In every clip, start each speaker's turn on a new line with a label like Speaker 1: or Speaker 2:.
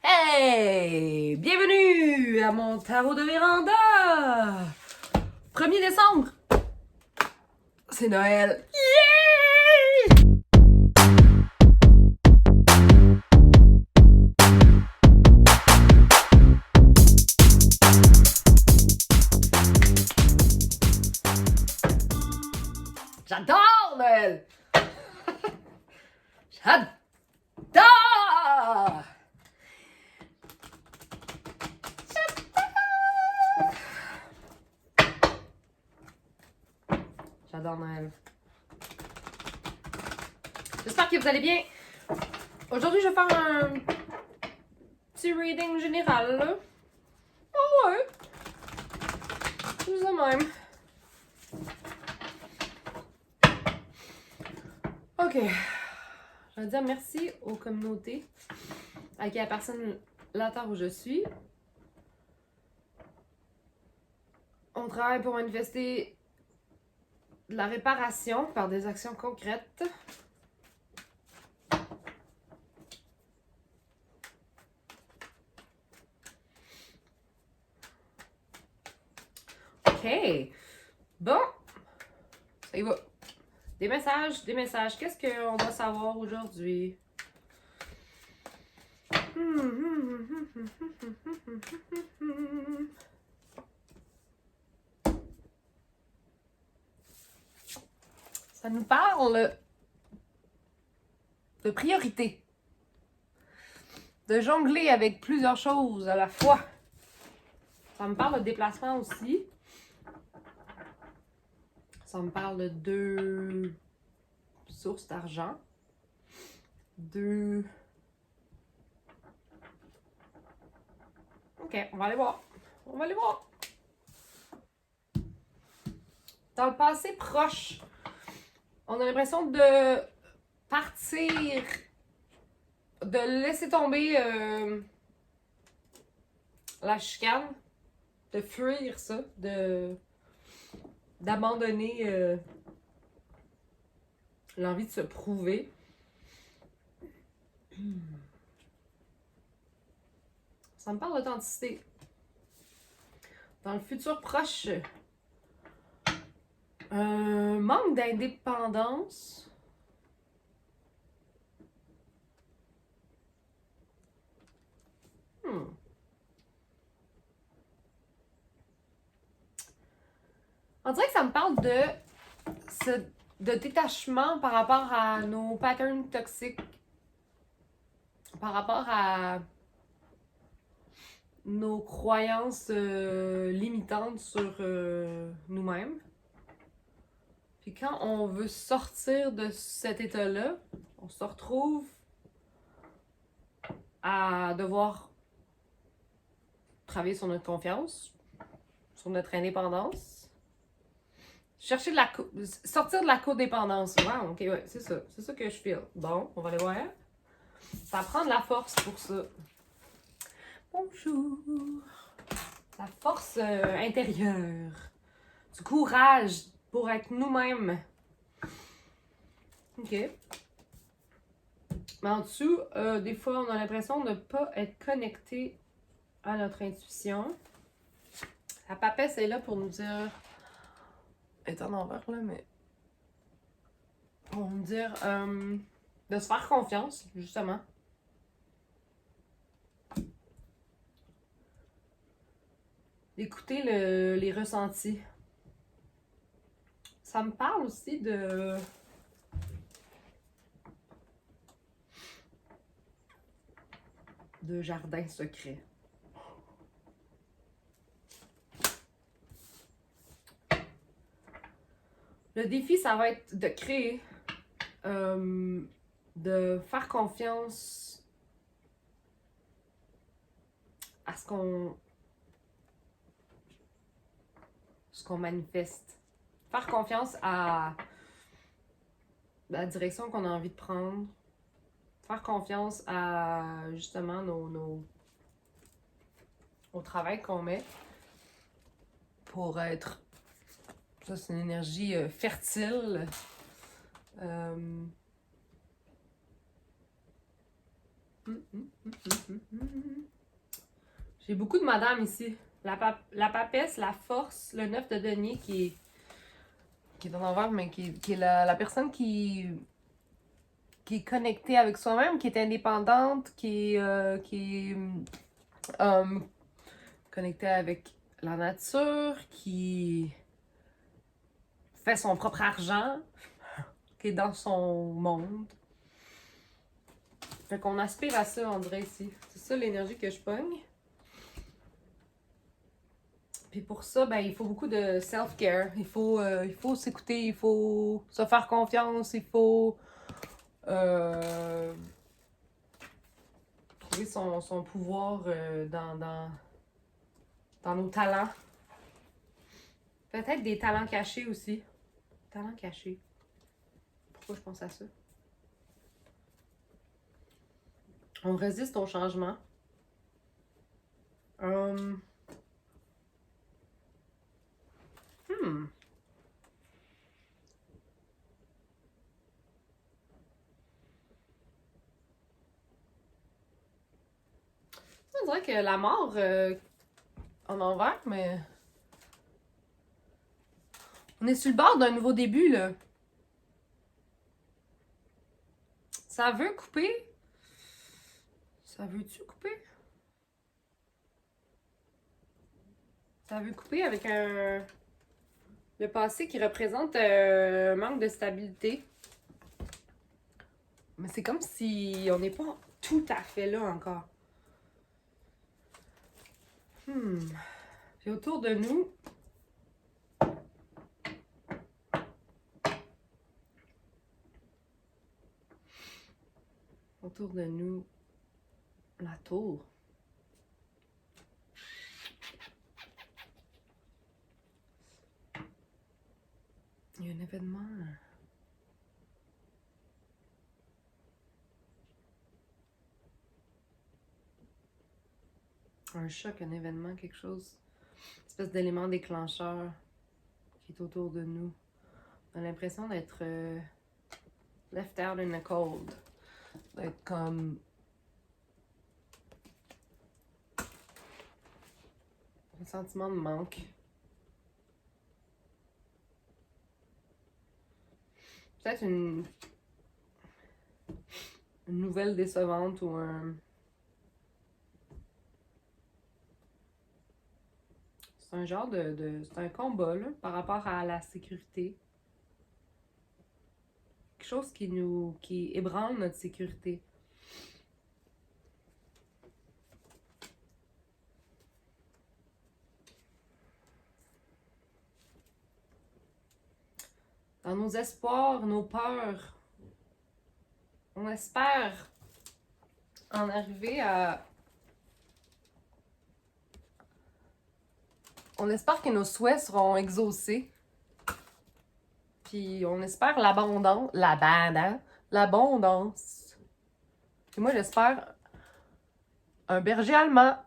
Speaker 1: Hey! Bienvenue à mon tarot de véranda! 1er décembre! C'est Noël! Yeah! J'adore Noël! J'adore! J'adore Noël. J'espère que vous allez bien. Aujourd'hui, je vais faire un petit reading général, là. Oh ouais! C'est ça même. Ok. Je vais dire merci aux communautés à qui appartiennent la terre où je suis. On travaille pour manifester de la réparation par des actions concrètes. OK. Bon. Ça y va. Des messages, des messages. Qu'est-ce qu'on doit savoir aujourd'hui? Ça nous parle de priorité. De jongler avec plusieurs choses à la fois. Ça me parle de déplacement aussi. Ça me parle de 2 sources d'argent. 2... OK, on va aller voir. On va aller voir. Dans le passé proche, on a l'impression de partir, de laisser tomber la chicane, de fuir ça, d'abandonner l'envie de se prouver. Ça me parle d'authenticité. Dans le futur proche, un manque d'indépendance. On dirait que ça me parle de détachement par rapport à nos patterns toxiques, par rapport à nos croyances limitantes sur nous-mêmes. Puis quand on veut sortir de cet état-là, on se retrouve à devoir travailler sur notre confiance, sur notre indépendance, chercher sortir de la codépendance. Wow, ok, ouais, c'est ça. C'est ça que je feel. Bon, on va aller voir. Ça prend de la force pour ça. Bonjour. La force intérieure. Du courage pour être nous-mêmes. Ok. Mais en dessous, des fois, on a l'impression de ne pas être connecté à notre intuition. La papesse est là pour nous dire... Elle est en envers, là, mais... Pour nous dire de se faire confiance, justement. D'écouter les ressentis. Ça me parle aussi de jardin secret. Le défi, ça va être de créer, de faire confiance à ce qu'on manifeste. Faire confiance à la direction qu'on a envie de prendre. Faire confiance à, justement, au travail qu'on met pour être... Ça, c'est une énergie fertile. J'ai beaucoup de madame ici. La papesse, la force, le 9 de denier qui est en envers, mais qui est la personne qui est connectée avec soi-même, qui est indépendante, qui est connectée avec la nature, qui fait son propre argent, qui est dans son monde. Fait qu'on aspire à ça, on dirait, ici. C'est ça l'énergie que je pogne. Puis pour ça, ben, il faut beaucoup de self-care. Il faut s'écouter, il faut se faire confiance, il faut trouver son pouvoir dans nos talents. Peut-être des talents cachés aussi. Talents cachés. Pourquoi je pense à ça? On résiste au changement. On dirait que la mort en envers, mais on est sur le bord d'un nouveau début, là. Ça veut couper? Ça veut-tu couper? Ça veut couper avec le passé qui représente un manque de stabilité. Mais c'est comme si on n'est pas tout à fait là encore. Puis autour de nous, la tour. Il y a un événement. Un choc, un événement, quelque chose. Une espèce d'élément déclencheur qui est autour de nous. On a l'impression d'être left out in the cold. D'être comme un sentiment de manque. Peut-être une nouvelle décevante ou un... C'est un genre c'est un combat, là, par rapport à la sécurité. Quelque chose qui ébranle notre sécurité. Dans nos espoirs, nos peurs, on espère en arriver à... On espère que nos souhaits seront exaucés. Puis on espère l'abondance. Puis moi, j'espère un berger allemand.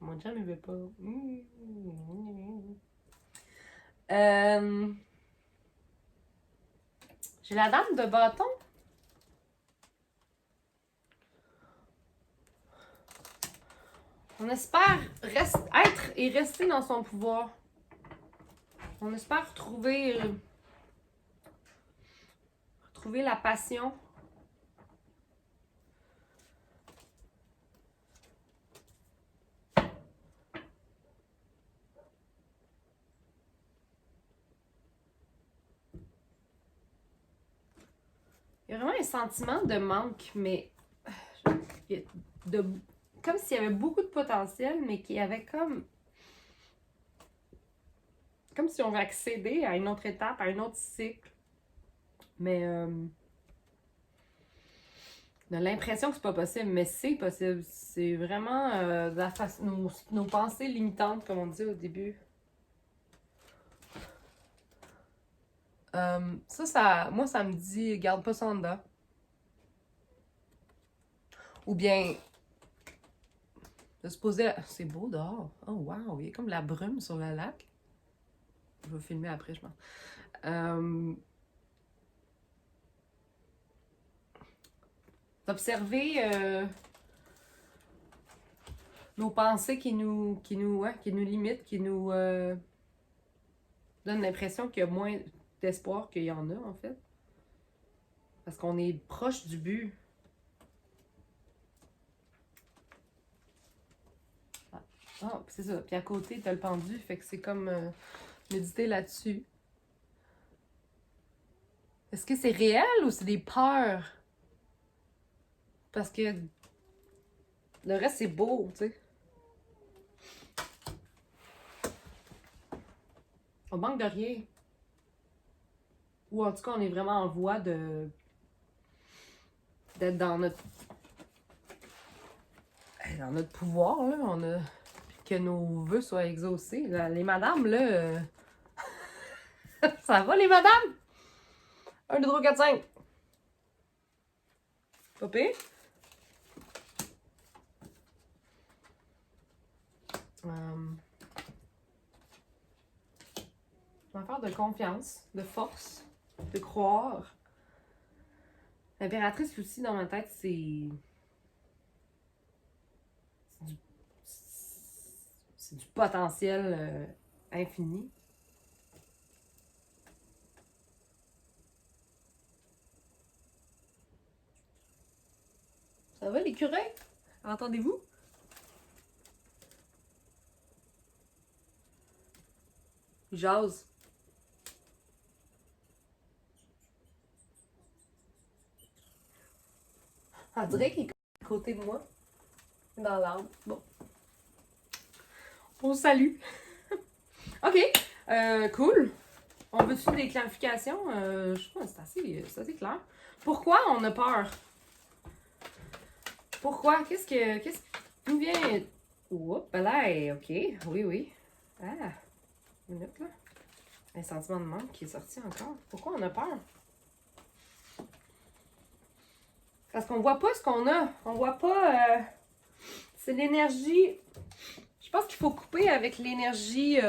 Speaker 1: Mon chum, il veut pas. J'ai la dame de bâton. On espère être et rester dans son pouvoir. On espère retrouver la passion. Il y a vraiment un sentiment de manque, mais comme s'il y avait beaucoup de potentiel, mais qu'il y avait comme si on veut accéder à une autre étape, à un autre cycle. Mais on a l'impression que c'est pas possible, mais c'est possible. C'est vraiment nos pensées limitantes, comme on dit au début. Moi, ça me dit, garde pas ça en dedans. Ou bien, de se poser... C'est beau dehors. Oh, wow, il y a comme la brume sur le lac. Je vais filmer après, je pense. D'observer nos pensées qui nous limitent, qui nous donnent l'impression qu'il y a moins d'espoir qu'il y en a, en fait. Parce qu'on est proche du but. Ah, c'est ça. Puis à côté, t'as le pendu, fait que c'est comme méditer là-dessus. Est-ce que c'est réel ou c'est des peurs? Parce que le reste, c'est beau, tu sais. On manque de rien. Ou en tout cas, on est vraiment en voie d'être dans notre pouvoir, là. On a que nos vœux soient exaucés. Là, les madames, là... ça va, les madames? 1, 2, 3, 4, 5. Pas pire? Affaire de confiance, de force, de croire. L'impératrice aussi, dans ma tête, c'est du potentiel infini. Ça va, les curés? Entendez-vous? Ils jasent. On dirait qu'il est à côté de moi, dans l'arbre. Bon. On salue. OK. Cool. On veut-tu des clarifications? Je pense que c'est assez clair. Pourquoi on a peur? Pourquoi? D'où vient... Oups, là, OK. Oui. Ah, une minute, là. Un sentiment de manque qui est sorti encore. Pourquoi on a peur? Parce qu'on voit pas ce qu'on a. On voit pas... c'est l'énergie... Je pense qu'il faut couper avec l'énergie...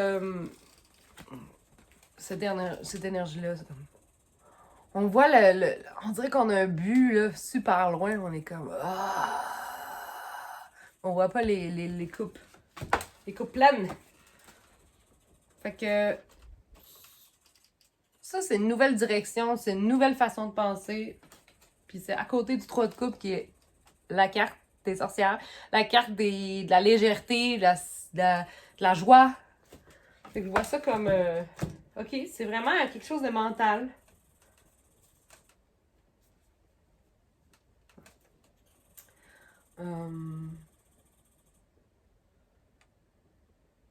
Speaker 1: cette énergie-là. On voit on dirait qu'on a un but là, super loin. On est comme... On voit pas les coupes. Les coupes pleines. Fait que... Ça, c'est une nouvelle direction. C'est une nouvelle façon de penser. Puis c'est à côté du 3 de coupe qui est la carte des sorcières. La carte de la légèreté, de la joie. Fait que je vois ça comme... OK, c'est vraiment quelque chose de mental.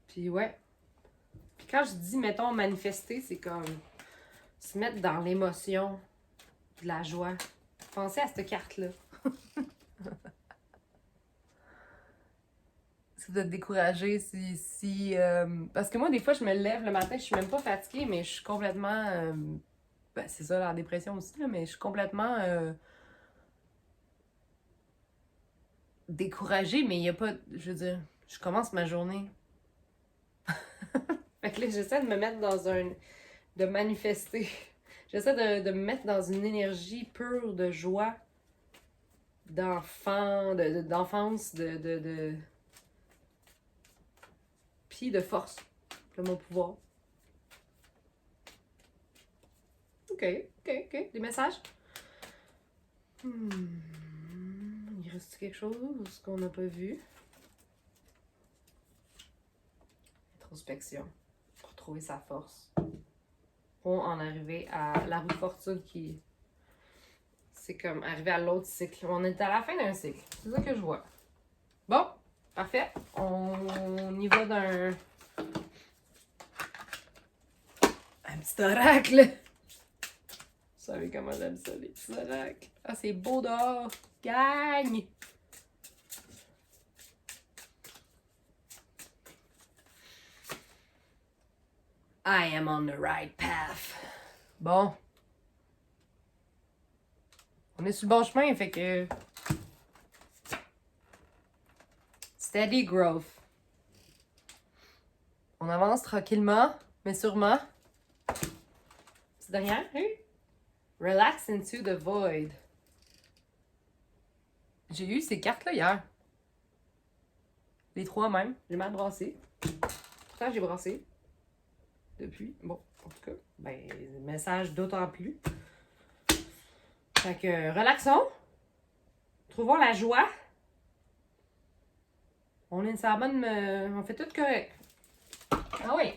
Speaker 1: Puis ouais. Puis quand je dis, mettons, manifester, c'est comme se mettre dans l'émotion, de la joie. Pensez à cette carte-là. Si vous êtes découragé, parce que moi, des fois, je me lève le matin, je suis même pas fatiguée, mais je suis complètement... ben, c'est ça, la dépression aussi, là, mais je suis complètement découragée, mais il n'y a pas... Je veux dire, je commence ma journée. Fait que là, j'essaie de me mettre dans de manifester. J'essaie de me mettre dans une énergie pure de joie, d'enfance, puis de force, de mon pouvoir. OK. Des messages? Il reste quelque chose qu'on n'a pas vu? Introspection. Pour trouver sa force. Pour en arriver à la roue de fortune qui... C'est comme arriver à l'autre cycle. On est à la fin d'un cycle. C'est ça que je vois. Bon, parfait. On y va d'un... Un petit oracle. Vous savez comment j'aime ça, les petits oracles. Ah, c'est beau dehors. Gagne! I am on the right path. Bon. On est sur le bon chemin, fait que... Steady growth. On avance tranquillement, mais sûrement. C'est derrière, hein? Relax into the void. J'ai eu ces cartes-là hier. Les 3 même. J'ai mal brassé. Pourtant, j'ai brassé. Depuis. Bon, en tout cas, ben, le message d'autant plus. Fait que, relaxons. Trouvons la joie. On est une bonne... on fait tout correct. Ah oui!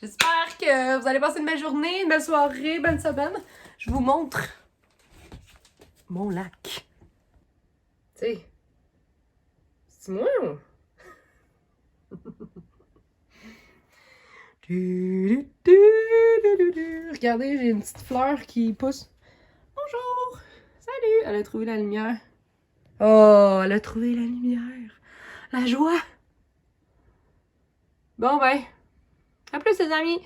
Speaker 1: J'espère que vous allez passer une belle journée, une belle soirée, bonne semaine. Je vous montre mon lac. Tu sais, c'est moi ou? Regardez, j'ai une petite fleur qui pousse. Bonjour! Salut! Elle a trouvé la lumière. Oh, elle a trouvé la lumière. La joie. Bon ben, à plus les amis!